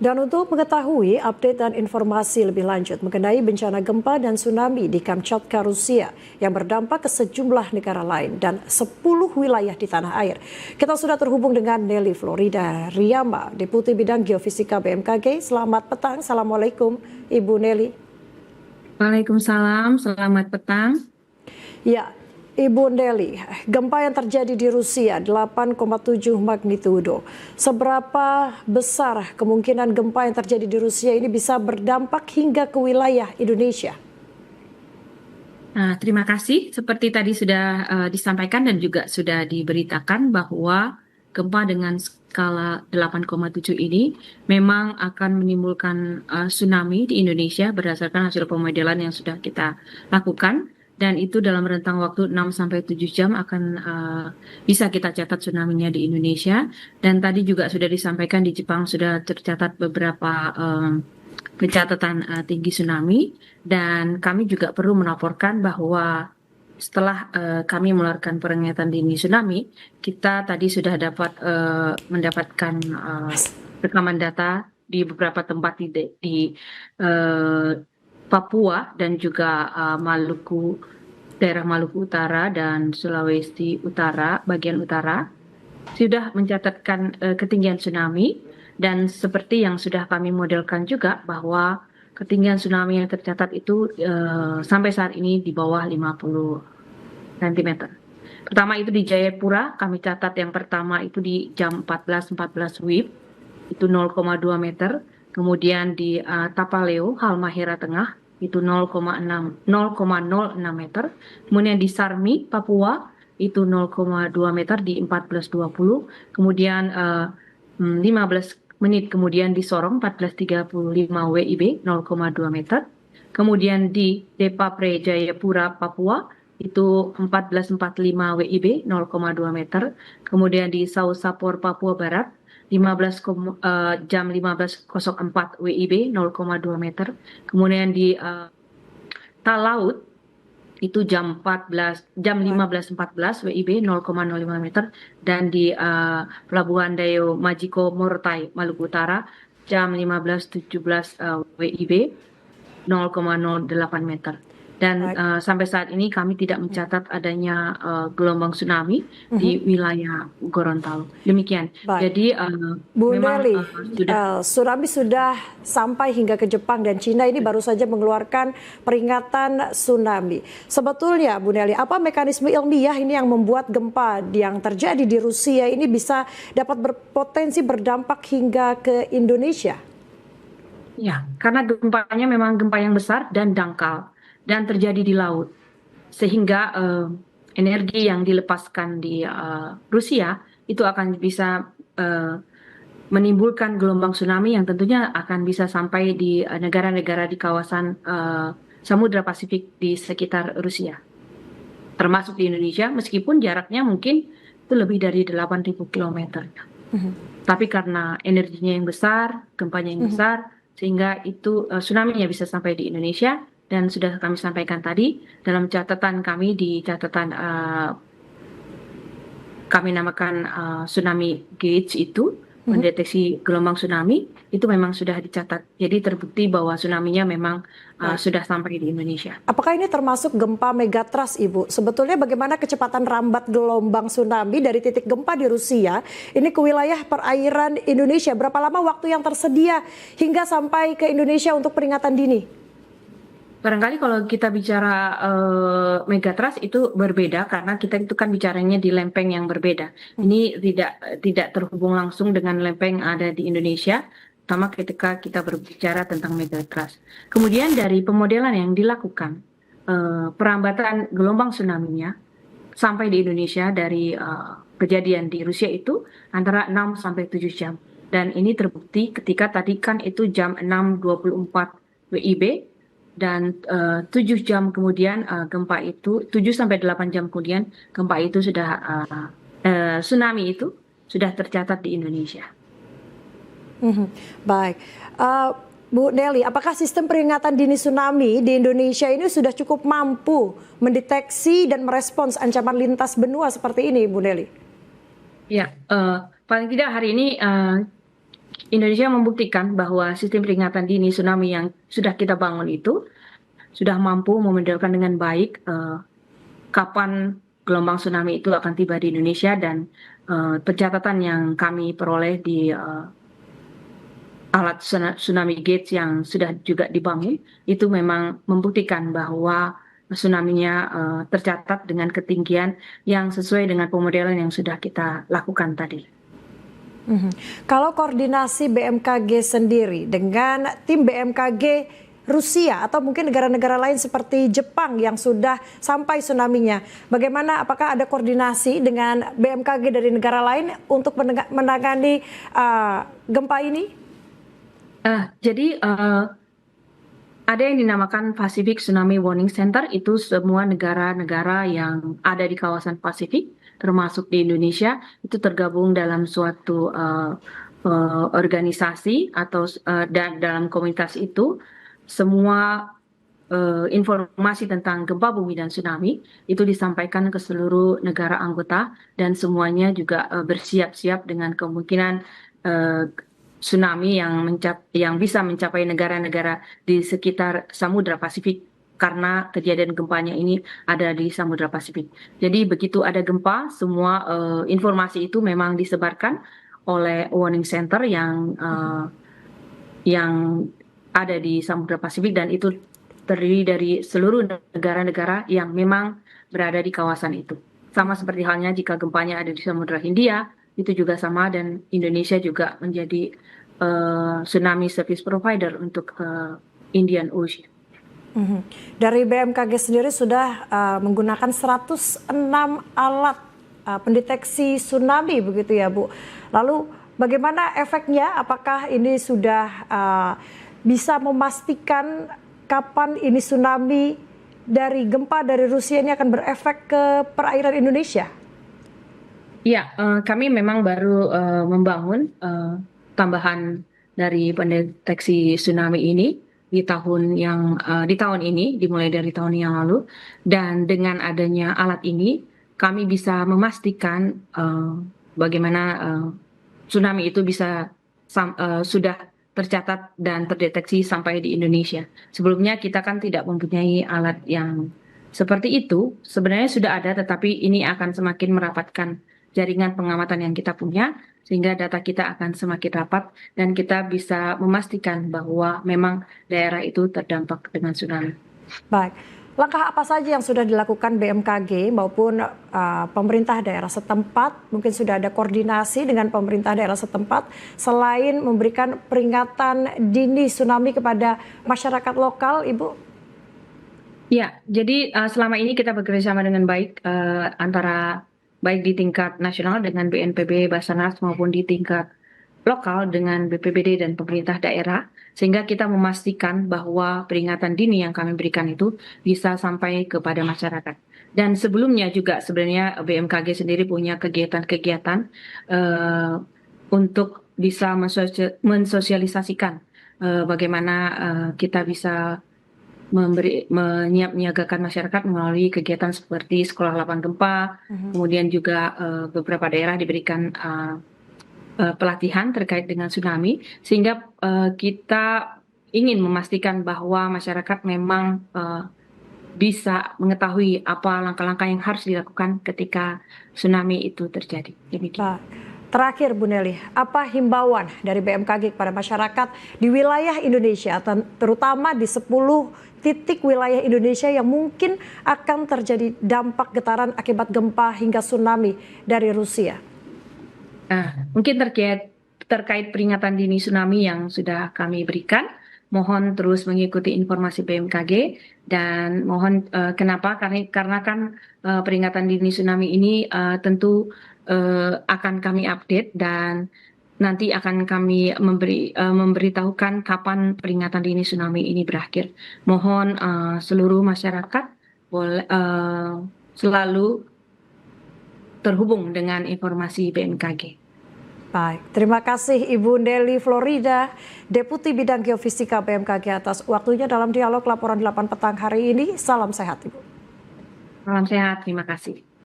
Dan untuk mengetahui update dan informasi lebih lanjut mengenai bencana gempa dan tsunami di Kamchatka, Rusia yang berdampak ke sejumlah negara lain dan 10 wilayah di tanah air. Kita sudah terhubung dengan Nelly Florida Riyama, Deputi Bidang Geofisika BMKG. Selamat petang, Assalamualaikum Ibu Nelly. Waalaikumsalam, selamat petang. Ya, Ibu Nelly, gempa yang terjadi di Rusia 8,7 magnitudo. Seberapa besar kemungkinan gempa yang terjadi di Rusia ini bisa berdampak hingga ke wilayah Indonesia? Nah, terima kasih. Seperti tadi sudah disampaikan dan juga sudah diberitakan bahwa gempa dengan skala 8,7 ini memang akan menimbulkan tsunami di Indonesia berdasarkan hasil pemodelan yang sudah kita lakukan. Dan itu dalam rentang waktu 6-7 jam akan bisa kita catat tsunami-nya di Indonesia. Dan tadi juga sudah disampaikan di Jepang sudah tercatat beberapa pencatatan tinggi tsunami. Dan kami juga perlu melaporkan bahwa setelah kami mengeluarkan peringatan dini tsunami, kita tadi sudah dapat mendapatkan rekaman data di beberapa tempat di Papua dan juga Maluku, daerah Maluku Utara dan Sulawesi Utara, bagian utara, sudah mencatatkan ketinggian tsunami. Dan seperti yang sudah kami modelkan juga bahwa ketinggian tsunami yang tercatat itu sampai saat ini di bawah 50 cm. Pertama itu di Jayapura, kami catat yang pertama itu di jam 14.14 WIB, itu 0,2 meter. Kemudian di Tapaleo, Halmahera Tengah, itu 0,06 meter. Kemudian di Sarmi, Papua, itu 0,2 meter di 14.20. Kemudian 15 menit kemudian di Sorong 14.35 WIB 0,2 meter. Kemudian di Depapre Jayapura Papua itu 14.45 WIB 0,2 meter. Kemudian di Sausapor Papua Barat jam 15.04 WIB 0,2 meter. Kemudian di Talaut itu jam 15.14 WIB 0,05 meter, dan di Pelabuhan Dayo Majiko Morotai Maluku Utara jam 15.17 WIB 0,08 meter. Dan sampai saat ini kami tidak mencatat adanya gelombang tsunami di wilayah Gorontalo. Demikian. Jadi Bu memang Nelly, tsunami sudah sampai hingga ke Jepang dan Cina, ini baru saja mengeluarkan peringatan tsunami. Sebetulnya Bu Nelly, apa mekanisme ilmiah ini yang membuat gempa yang terjadi di Rusia ini bisa dapat berpotensi berdampak hingga ke Indonesia? Ya, karena gempanya memang gempa yang besar dan dangkal dan terjadi di laut, sehingga energi yang dilepaskan di Rusia itu akan bisa menimbulkan gelombang tsunami yang tentunya akan bisa sampai di negara-negara di kawasan Samudra Pasifik di sekitar Rusia, termasuk di Indonesia, meskipun jaraknya mungkin itu lebih dari 8.000 km. Tapi karena energinya yang besar, gempanya yang besar, sehingga itu tsunami-nya bisa sampai di Indonesia. Dan sudah kami sampaikan tadi dalam catatan kami di catatan kami namakan tsunami gauge itu, mendeteksi gelombang tsunami itu memang sudah dicatat. Jadi terbukti bahwa tsunami-nya memang sudah sampai di Indonesia. Apakah ini termasuk gempa megatrust, Ibu? Sebetulnya bagaimana kecepatan rambat gelombang tsunami dari titik gempa di Rusia ini ke wilayah perairan Indonesia? Berapa lama waktu yang tersedia hingga sampai ke Indonesia untuk peringatan dini? Barangkali kalau kita bicara megatrust itu berbeda karena kita itu kan bicaranya di lempeng yang berbeda. Ini tidak terhubung langsung dengan lempeng yang ada di Indonesia, terutama ketika kita berbicara tentang megatrust. Kemudian dari pemodelan yang dilakukan, perambatan gelombang tsunami-nya sampai di Indonesia dari kejadian di Rusia itu antara 6-7 jam. Dan ini terbukti ketika tadi kan itu jam 6.24 WIB. Dan 7 jam kemudian gempa itu 7-8 jam kemudian gempa itu sudah tsunami itu sudah tercatat di Indonesia. Baik, Bu Nelly, apakah sistem peringatan dini tsunami di Indonesia ini sudah cukup mampu mendeteksi dan merespons ancaman lintas benua seperti ini, Bu Nelly? Ya, paling tidak hari ini Indonesia membuktikan bahwa sistem peringatan dini tsunami yang sudah kita bangun itu sudah mampu membedakan dengan baik kapan gelombang tsunami itu akan tiba di Indonesia, dan pencatatan yang kami peroleh di alat tsunami gauge yang sudah juga dibangun itu memang membuktikan bahwa tsunami-nya tercatat dengan ketinggian yang sesuai dengan pemodelan yang sudah kita lakukan tadi. Kalau koordinasi BMKG sendiri dengan tim BMKG Rusia atau mungkin negara-negara lain seperti Jepang yang sudah sampai tsunami-nya, bagaimana, apakah ada koordinasi dengan BMKG dari negara lain untuk menangani gempa ini? Jadi ada yang dinamakan Pacific Tsunami Warning Center, itu semua negara-negara yang ada di kawasan Pasifik, termasuk di Indonesia, itu tergabung dalam suatu organisasi atau dan dalam komunitas itu semua informasi tentang gempa bumi dan tsunami itu disampaikan ke seluruh negara anggota, dan semuanya juga bersiap-siap dengan kemungkinan tsunami yang bisa mencapai negara-negara di sekitar Samudra Pasifik, karena kejadian gempanya ini ada di Samudra Pasifik. Jadi begitu ada gempa, semua informasi itu memang disebarkan oleh warning center yang ada di Samudra Pasifik, dan itu terdiri dari seluruh negara-negara yang memang berada di kawasan itu. Sama seperti halnya jika gempanya ada di Samudra Hindia, itu juga sama, dan Indonesia juga menjadi tsunami service provider untuk Indian Ocean. Dari BMKG sendiri sudah menggunakan 106 alat pendeteksi tsunami begitu ya Bu. Lalu bagaimana efeknya? Apakah ini sudah bisa memastikan kapan ini tsunami dari gempa dari Rusia ini akan berefek ke perairan Indonesia? Ya, kami memang baru membangun tambahan dari pendeteksi tsunami ini di tahun ini, dimulai dari tahun yang lalu, dan dengan adanya alat ini kami bisa memastikan bagaimana tsunami itu bisa sudah tercatat dan terdeteksi sampai di Indonesia. Sebelumnya kita kan tidak mempunyai alat yang seperti itu. Sebenarnya sudah ada, tetapi ini akan semakin merapatkan jaringan pengamatan yang kita punya, sehingga data kita akan semakin rapat dan kita bisa memastikan bahwa memang daerah itu terdampak dengan tsunami. Baik, langkah apa saja yang sudah dilakukan BMKG maupun pemerintah daerah setempat? Mungkin sudah ada koordinasi dengan pemerintah daerah setempat selain memberikan peringatan dini tsunami kepada masyarakat lokal, Ibu? Ya, jadi selama ini kita bekerjasama dengan baik antara baik di tingkat nasional dengan BNPB, Basarnas, maupun di tingkat lokal dengan BPBD dan pemerintah daerah, sehingga kita memastikan bahwa peringatan dini yang kami berikan itu bisa sampai kepada masyarakat. Dan sebelumnya juga sebenarnya BMKG sendiri punya kegiatan-kegiatan untuk bisa mensosialisasikan bagaimana kita bisa menyiagakan masyarakat melalui kegiatan seperti sekolah lapan gempa, kemudian juga beberapa daerah diberikan pelatihan terkait dengan tsunami, sehingga kita ingin memastikan bahwa masyarakat memang bisa mengetahui apa langkah-langkah yang harus dilakukan ketika tsunami itu terjadi. Demikian. Terakhir Bu Nelly, apa himbauan dari BMKG kepada masyarakat di wilayah Indonesia, terutama di 10 titik wilayah Indonesia yang mungkin akan terjadi dampak getaran akibat gempa hingga tsunami dari Rusia? Mungkin terkait peringatan dini tsunami yang sudah kami berikan, mohon terus mengikuti informasi BMKG, dan mohon kenapa? Karena kan peringatan dini tsunami ini tentu akan kami update, dan nanti akan kami memberitahukan kapan peringatan dini tsunami ini berakhir. Mohon seluruh masyarakat selalu terhubung dengan informasi BMKG. Baik, terima kasih Ibu Nelly Florida, Deputi Bidang Geofisika BMKG atas waktunya dalam dialog laporan 8 petang hari ini. Salam sehat Ibu. Salam sehat, terima kasih.